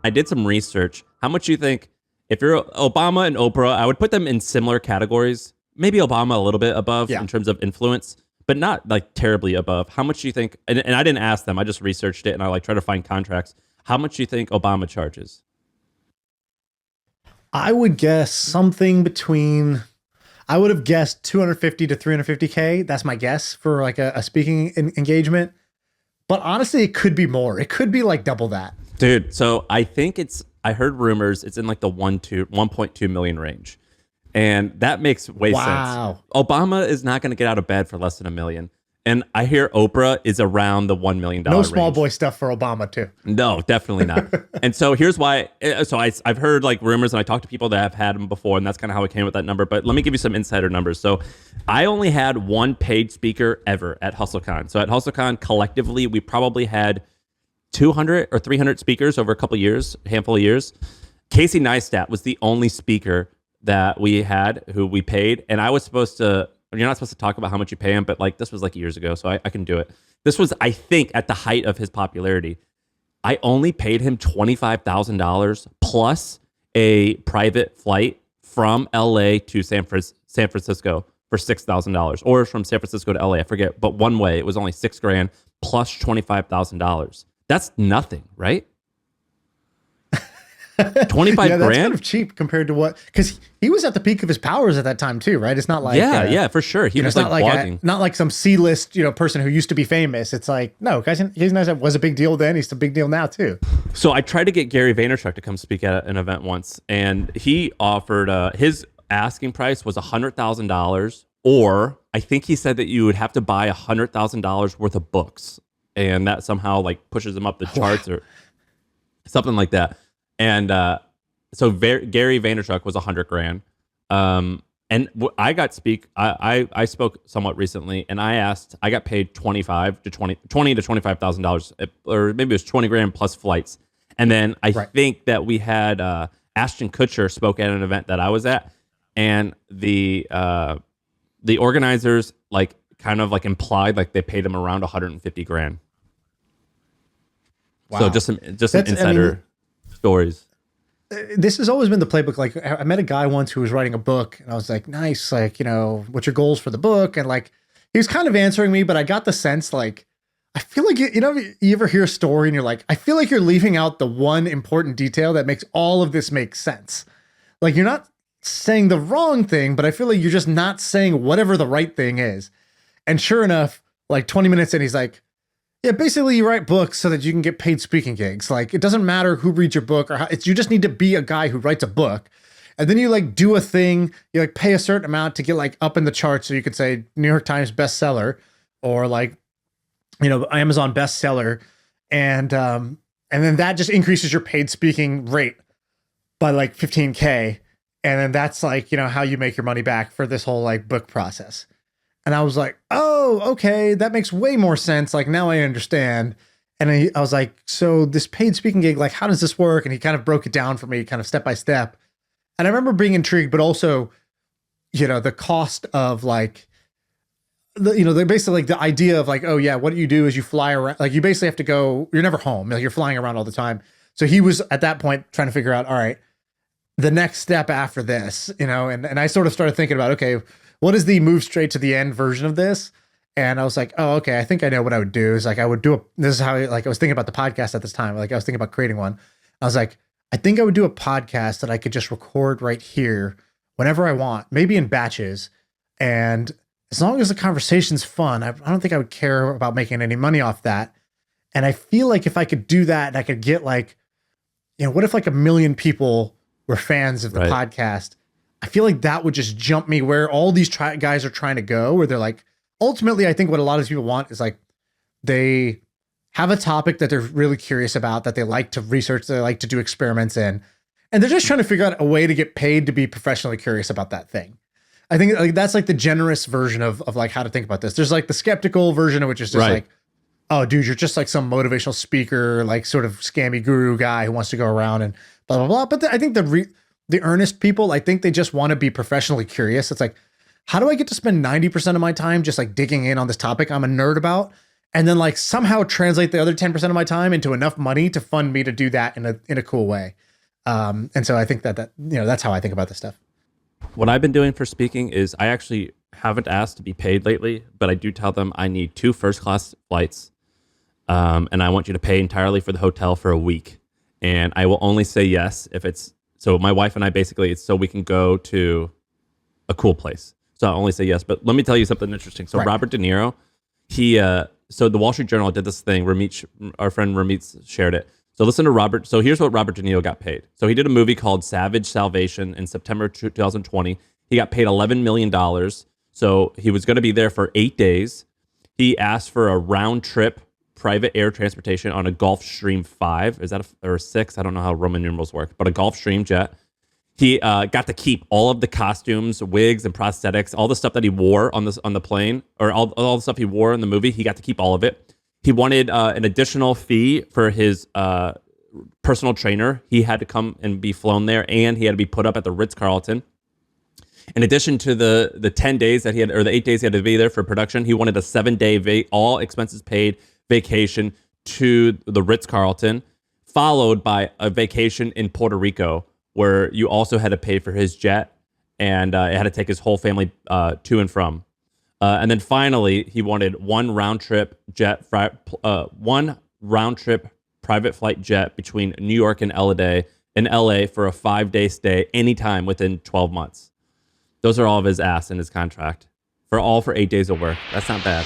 I did some research. How much do you think, if you're Obama and Oprah, I would put them in similar categories. Maybe Obama a little bit above Yeah. in terms of influence, but not like terribly above. How much do you think? And I didn't ask them. I just researched it and I like try to find contracts. How much do you think Obama charges? I would guess something between, I would have guessed 250 to 350K. That's my guess for like a speaking engagement. But honestly, it could be more. It could be like double that. Dude, so I think I heard rumors it's in like the 1.2 million range. And that makes way sense. Wow. Obama is not going to get out of bed for less than $1 million. And I hear Oprah is around the $1 million No small range. boy stuff for Obama too. No, definitely not. And so here's why. So I've heard like rumors and I talked to people that have had them before, and that's kind of how I came with that number. But let me give you some insider numbers. So I only had one paid speaker ever at HustleCon. So at HustleCon, collectively, we probably had 200 or 300 speakers over a couple years, a handful of years. Casey Neistat was the only speaker that we had who we paid. And I was supposed to, you're not supposed to talk about how much you pay him, but like this was like years ago, so I can do it. This was, I think, at the height of his popularity. I only paid him $25,000 plus a private flight from LA to San Francisco for $6,000, or from San Francisco to LA, I forget. But one way, it was only $6,000 plus $25,000. That's nothing, right? 25 yeah, that's grand? kind of cheap compared to what, because he was at the peak of his powers at that time too, right? It's not like Yeah, for sure. He was it's like not like blogging. not like some C-list person who used to be famous. It's like, no, guys, Casey Neistat was a big deal then. He's a big deal now too. So I tried to get Gary Vaynerchuk to come speak at an event once, and he offered his asking price was $100,000, or I think he said that you would have to buy $100,000 worth of books, and that somehow like pushes him up the charts or something like that. And so Gary Vaynerchuk was $100,000. I got I spoke somewhat recently, and I got paid $20 to $25,000, or maybe it was $20,000 plus flights. And then I think that we had Ashton Kutcher spoke at an event that I was at, and the organizers like kind of like implied like they paid him around $150,000. Wow. So just some insider stories. This has always been the playbook. Like I met a guy once who was writing a book, and I was like, nice, like, what's your goals for the book? And like, he was kind of answering me, but I got the sense like, I feel like, you ever hear a story and you're like, I feel like you're leaving out the one important detail that makes all of this make sense. Like you're not saying the wrong thing, but I feel like you're just not saying whatever the right thing is. And sure enough, like 20 minutes in, he's like, yeah, basically you write books so that you can get paid speaking gigs. Like it doesn't matter who reads your book or how, you just need to be a guy who writes a book. And then you like do a thing, you like pay a certain amount to get like up in the charts. So you could say New York Times bestseller or like, Amazon bestseller. And then that just increases your paid speaking rate by like 15K. And then that's like, how you make your money back for this whole like book process. And I was like, oh, okay, that makes way more sense. Like now I understand. And I was like, so this paid speaking gig, like how does this work? And he kind of broke it down for me kind of step by step. And I remember being intrigued, but also, the cost of like, they're basically like the idea of like, oh yeah, what you do is you fly around, like you basically have to go, you're never home, like you're flying around all the time. So he was at that point trying to figure out, all right, the next step after this, and I sort of started thinking about, okay, what is the move straight to the end version of this? And I was like, oh, okay, I think I know what I would do is like, I would do this is how like, I was thinking about the podcast at this time. Like I was thinking about creating one. I was like, I think I would do a podcast that I could just record right here whenever I want, maybe in batches. And as long as the conversation's fun, I don't think I would care about making any money off that. And I feel like if I could do that and I could get like, what if like 1 million people were fans of the podcast? I feel like that would just jump me where all these guys are trying to go, where they're like, ultimately, I think what a lot of people want is like, they have a topic that they're really curious about, that they like to research, they like to do experiments in, and they're just trying to figure out a way to get paid to be professionally curious about that thing. I think like that's like the generous version of like how to think about this. There's like the skeptical version, which is just like, oh, dude, you're just like some motivational speaker, like sort of scammy guru guy who wants to go around and blah, blah, blah. But I think the earnest people, I think they just want to be professionally curious. It's like, how do I get to spend 90% of my time just like digging in on this topic I'm a nerd about? and then like somehow translate the other 10% of my time into enough money to fund me to do that in a cool way. And so I think that that's how I think about this stuff. What I've been doing for speaking is I actually haven't asked to be paid lately, but I do tell them I need 2 first-class flights, and I want you to pay entirely for the hotel for a week. And I will only say yes if it's, so my wife and I basically, it's so we can go to a cool place. So I'll only say yes. But let me tell you something interesting. So Robert De Niro, so the Wall Street Journal did this thing. Our friend Ramit shared it. So listen to Robert. So here's what Robert De Niro got paid. So he did a movie called Savage Salvation in September 2020. He got paid $11 million. So he was going to be there for 8 days. He asked for a round trip private air transportation on a Gulfstream 5. Is that or 6? I don't know how Roman numerals work, but a Gulfstream jet. He got to keep all of the costumes, wigs, and prosthetics, all the stuff that he wore on the plane, or all the stuff he wore in the movie. He got to keep all of it. He wanted an additional fee for his personal trainer. He had to come and be flown there, and he had to be put up at the Ritz-Carlton. In addition to the 10 days that he had, or the 8 days he had to be there for production, he wanted a 7-day all expenses paid vacation to the Ritz-Carlton, followed by a vacation in Puerto Rico, where you also had to pay for his jet, and it had to take his whole family to and from. And then finally, he wanted one round trip private flight jet between New York and LA for a 5-day stay anytime within 12 months. Those are all of his asks in his contract for 8 days of work. That's not bad.